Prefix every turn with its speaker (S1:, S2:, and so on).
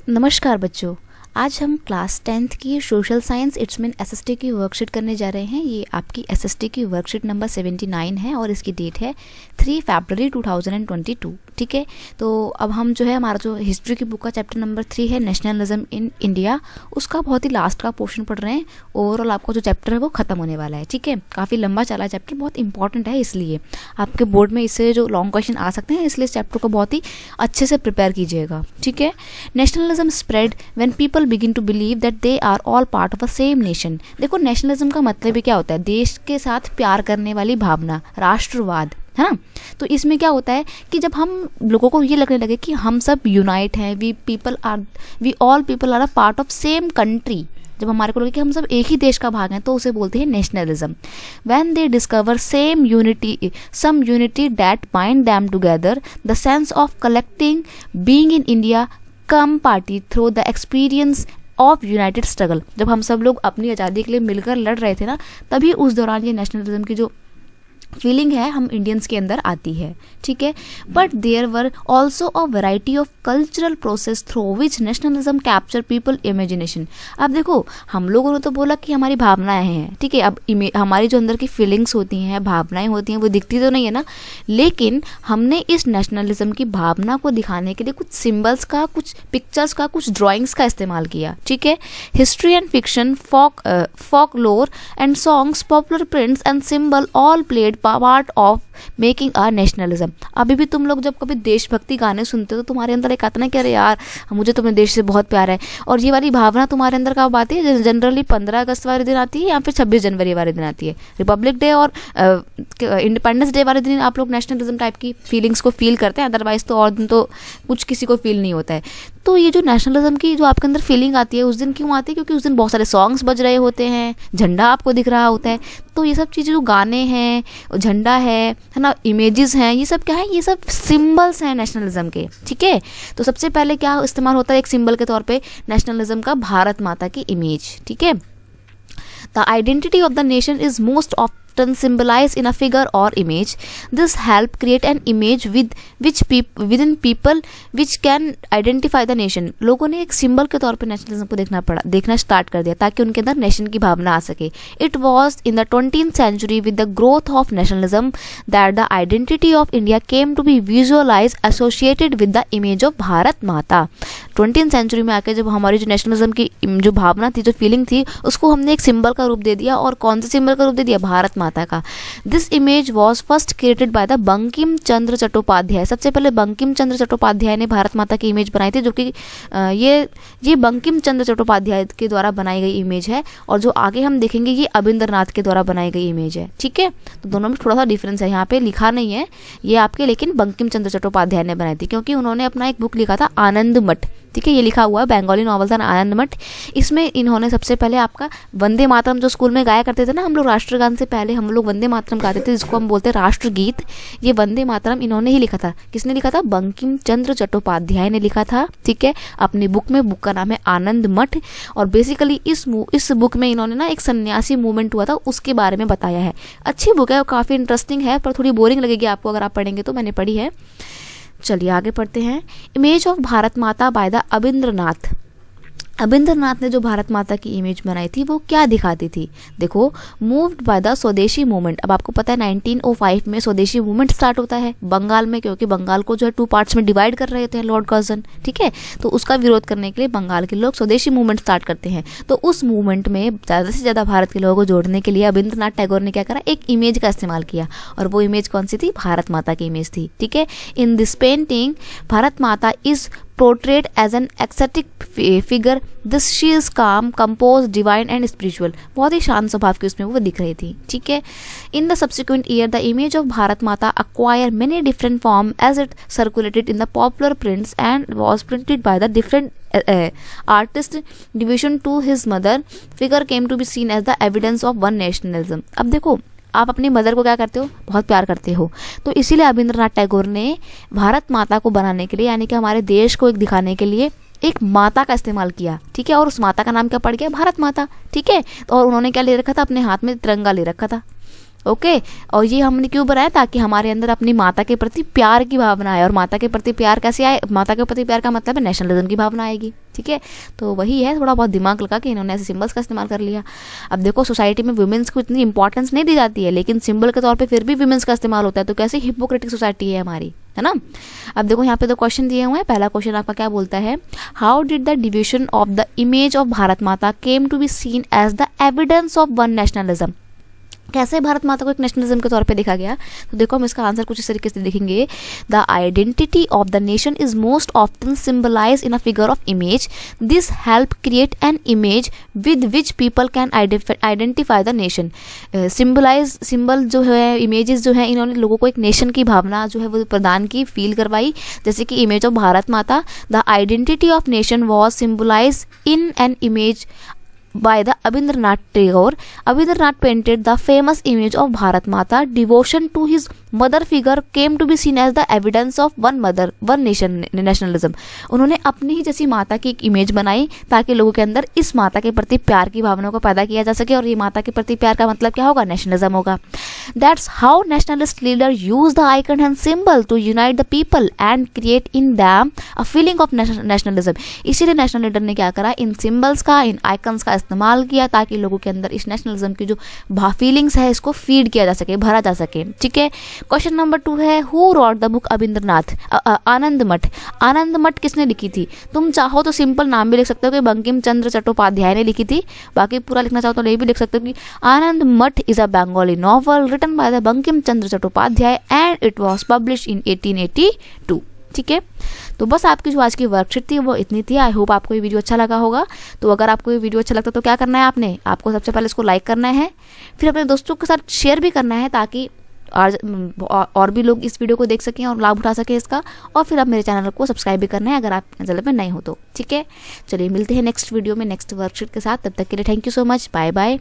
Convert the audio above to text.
S1: नमस्कार बच्चों, आज हम क्लास 10th की social science it's mean SST की वर्कशीट करने जा रहे हैं। ये आपकी एसएसटी की वर्कशीट नंबर 79 है और इसकी डेट है 3 फरवरी 2022। ठीक है, तो अब हम जो है हमारा जो हिस्ट्री की बुक का चैप्टर नंबर 3 है नेशनलिज्म इन इंडिया, उसका बहुत ही लास्ट का पोर्शन पढ़ रहे हैं। ओवरऑल आपका जो चैप्टर है वो खत्म होने वाला है। ठीक है, काफ़ी लंबा चला है चैप्टर, बहुत इंपॉर्टेंट है, इसलिए आपके बोर्ड में इससे जो लॉन्ग क्वेश्चन आ सकते हैं, इसलिए इस चैप्टर को बहुत ही अच्छे से प्रिपेयर कीजिएगा। ठीक है, nationalism spread when people begin to believe that they are all part of a same nation. देखो, नेशनलिज्म का मतलब ही क्या होता है? देश के साथ प्यार करने वाली भावना, राष्ट्रवाद, है ना। तो इसमें क्या होता है कि जब हम लोगों को ये लगने लगे कि हम सब यूनाइट हैं, we all people are a part of same country, जब हमारे को लगे कि हम सब एक ही देश का भाग हैं, तो उसे बोलते हैं nationalism. When they discover some unity that bind them together, the sense of collecting being in India come party through the experience of united struggle. जब हम सब लोग अपनी आज़ादी के लिए मिलकर लड़ रहे थे ना, तभी उस दौरान ये नेशनलिज्म की जो फीलिंग है हम इंडियंस के अंदर आती है। ठीक है, but there were also a variety of cultural process through which nationalism capture people imagination. अब देखो, हम लोगों ने तो बोला कि हमारी भावनाएं हैं, ठीक है, अब हमारी जो अंदर की फीलिंग्स होती हैं, भावनाएं होती हैं, वो दिखती तो नहीं है ना, लेकिन हमने इस नेशनलिज्म की भावना को दिखाने के लिए कुछ सिम्बल्स का, कुछ पिक्चर्स का, कुछ ड्राइंग्स का इस्तेमाल किया। ठीक है, history and fiction, folk lore and songs, popular prints and symbol all played part of making our nationalism. अभी भी तुम लोग जब कभी देशभक्ति गाने सुनते हो तो तुम्हारे अंदर एक आता ना कि अरे यार, मुझे तो अपने देश से बहुत प्यार है, और ये वाली भावना तुम्हारे अंदर कब आती है? जनरली 15 अगस्त वाले दिन आती है या फिर 26 जनवरी वाले दिन आती है। रिपब्लिक डे और इंडिपेंडेंस डे वाले दिन आप लोग नेशनलिज्म टाइप की फीलिंग्स को फील करते हैं, अदरवाइज तो और दिन तो कुछ किसी को फील नहीं होता है। तो ये जो नेशनलिज्म की जो आपके अंदर फीलिंग आती है उस दिन क्यों आती है? क्योंकि उस दिन बहुत सारे सॉन्ग्स बज रहे होते हैं, झंडा आपको दिख रहा होता है। तो ये सब चीज़ें, जो गाने हैं, झंडा है ना, इमेजेस हैं, ये सब क्या है? ये सब सिंबल्स हैं नेशनलिज्म के। ठीक है, तो सबसे पहले क्या इस्तेमाल होता है एक सिंबल के तौर पे नेशनलिज्म का? भारत माता की इमेज। ठीक है, the identity of the nation is most of symbolized in a figure or image. This help create an image within people which can identify the nation. लोगों ने एक सिंबल के तौर पे नेशनलिज्म को देखना स्टार्ट कर दिया ताकि उनके अंदर नेशन की भावना आ सके। It was in the 20th century with the growth of nationalism that the identity of India came to be visualized associated with the image of Bharat माता। 20th सेंचुरी में आके जब हमारी जो नेशनलिज्म की जो भावना थी, जो फीलिंग थी, उसको हमने एक सिंबल का रूप दे दिया। और कौन से सिंबल का रूप दे दिया? भारत माता का। This image was first created by the Bankim Chandra Chattopadhyay. सबसे पहले बंकिम चंद्र चट्टोपाध्याय ने भारत माता की इमेज बनाई थी, जो कि ये बंकिम चंद्र चट्टोपाध्याय के द्वारा बनाई गई इमेज है, और जो आगे हम देखेंगे ये अबिंद्रनाथ के द्वारा बनाई गई इमेज है। ठीक है, तो दोनों में थोड़ा सा डिफरेंस है, यहाँ पे लिखा नहीं है ये आपके, लेकिन बंकिम चंद्र चट्टोपाध्याय ने बनाई थी क्योंकि उन्होंने अपना एक बुक लिखा था आनंद मठ। ठीक है, ये लिखा हुआ है, बंगाली नॉवल था आनंद मठ। इसमें इन्होंने सबसे पहले आपका वंदे मातरम, जो स्कूल में गाया करते थे ना हम लोग, राष्ट्रगान से पहले हम लोग वंदे मातरम गाते थे, जिसको हम बोलते हैं राष्ट्रगीत। ये वंदे मातरम इन्होंने ही लिखा था। किसने लिखा था? बंकिम चंद्र चट्टोपाध्याय ने लिखा था। ठीक है, अपनी बुक में, बुक का नाम है आनंद मठ। और बेसिकली इस बुक में इन्होंने ना एक सन्यासी मूवमेंट हुआ था उसके बारे में बताया है। अच्छी बुक है, काफ़ी इंटरेस्टिंग है, पर थोड़ी बोरिंग लगेगी आपको अगर आप पढ़ेंगे तो। मैंने पढ़ी है। चलिए आगे पढ़ते हैं। इमेज ऑफ भारत माता बाय द अबिंद्रनाथ। अबिंद्रनाथ ने जो भारत माता की इमेज बनाई थी वो क्या दिखाती थी? देखो, मूव्ड बाय द स्वदेशी मूवमेंट। अब आपको पता है 1905 में स्वदेशी मूवमेंट स्टार्ट होता है बंगाल में, क्योंकि बंगाल को जो है 2 पार्ट्स में डिवाइड कर रहे थे लॉर्ड कर्जन। ठीक है, तो उसका विरोध करने के लिए बंगाल के लोग स्वदेशी मूवमेंट स्टार्ट करते हैं। तो उस मूवमेंट में ज़्यादा से ज़्यादा भारत के लोगों को जोड़ने के लिए अबिंद्रनाथ टैगोर ने क्या करा? एक इमेज का इस्तेमाल किया, और वो इमेज कौन सी थी? भारत माता की इमेज थी। ठीक है, इन दिस पेंटिंग भारत माता is portrayed as an ascetic figure. This she is calm, composed, divine and spiritual. बहुत ही शांत स्वभाव की उसमें वो दिख रही थी। ठीक है, in the subsequent year the image of Bharat Mata acquired many different form as it circulated in the popular prints and was printed by the different artist division to his mother. Figure came to be seen as the evidence of one nationalism. अब देखो, आप अपनी mother को क्या करते हो? बहुत प्यार करते हो। तो इसीलिए अबिंद्रनाथ टैगोर ने भारत माता को बनाने के लिए, यानी कि हमारे देश को एक दिखाने के लिए, एक माता का इस्तेमाल किया। ठीक है, और उस माता का नाम क्या पड़ गया? भारत माता। ठीक है, तो और उन्होंने क्या ले रखा था? अपने हाथ में तिरंगा ले रखा था। ओके और ये हमने क्यों बनाया, ताकि हमारे अंदर अपनी माता के प्रति प्यार की भावना आए। और माता के प्रति प्यार कैसे आए, माता के प्रति प्यार का मतलब है नेशनलिज्म की भावना आएगी। ठीक है, तो वही है, थोड़ा बहुत दिमाग लगा कि इन्होंने ऐसे सिंबल्स का इस्तेमाल कर लिया। अब देखो सोसाइटी में वुमेन्स को इतनी इंपॉर्टेंस नहीं दी जाती है, लेकिन सिंबल के तौर पे फिर भी वुमेन्स का इस्तेमाल होता है, तो कैसे हिपोक्रेटिक सोसाइटी है हमारी, है ना। अब देखो यहाँ पे दो क्वेश्चन दिए हुए हैं। पहला क्वेश्चन आपका क्या बोलता है, how did the division of the image of Bharat Mata came to be seen as the evidence of one nationalism. कैसे भारत माता को एक नेशनलिज्म के तौर पे देखा गया, तो देखो हम इसका आंसर कुछ इस तरीके से देखेंगे। The identity of the nation is most often symbolize in a figure of image, this help create an image with which people can identify the nation. Symbol जो है, इमेजेस जो है, इन्होंने लोगों को एक नेशन की भावना जो है वो प्रदान की, फील करवाई। जैसे कि image of Bharat Mata, the identity of nation was symbolize in an image by the Abhindranath Tagore. Abhindranath painted the famous image of Bharat Mata. Devotion to his mother figure came to be seen as the evidence of one mother, one nation nationalism. उन्होंने अपनी ही जैसी माता की एक image बनाई ताकि लोगों के अंदर इस माता के प्रति प्यार की भावना को पैदा किया जा सके, और ये माता के प्रति प्यार का मतलब क्या होगा, नेशनलिज्म होगा। That's how nationalist leader use the icon and symbol to unite the people and create in them a feeling of nationalism. इसीलिए नेशनल लीडर ने क्या करा, इन सिंबल्स का, इन आइकन्स का इस्तेमाल किया ताकि लोगों के अंदर इस नेशनलिज्म की जो फीलिंग्स है इसको फीड किया जा सके, भरा जा सके। ठीक है, क्वेश्चन नंबर 2 है, हु रॉट द बुक अभिंद्रनाथ, आनंद मठ। आनंद मठ किसने लिखी थी, तुम चाहो तो सिंपल नाम भी लिख सकते हो कि बंकिम चंद्र चट्टोपाध्याय ने लिखी थी, बाकी पूरा लिखना चाहो तो ये भी लिख सकते हो कि Anand Math is a Bengali novel written by the Bankim Chandra Chattopadhyay and it was publish in 1882। ठीक है, तो बस आपकी जो आज की वर्कशीट थी वो इतनी थी। आई होप आपको ये वीडियो अच्छा लगा होगा। तो अगर आपको ये वीडियो अच्छा लगता है तो क्या करना है, आपको सबसे पहले इसको लाइक करना है, फिर अपने दोस्तों के साथ शेयर भी करना है ताकि और भी लोग इस वीडियो को देख सकें और लाभ उठा सकें इसका। और फिर आप मेरे चैनल को सब्सक्राइब भी करना है अगर आप चैनल पर नए हो तो। ठीक है, चलिए मिलते हैं नेक्स्ट वीडियो में नेक्स्ट वर्कशीट के साथ। तब तक के लिए thank you so much, bye bye.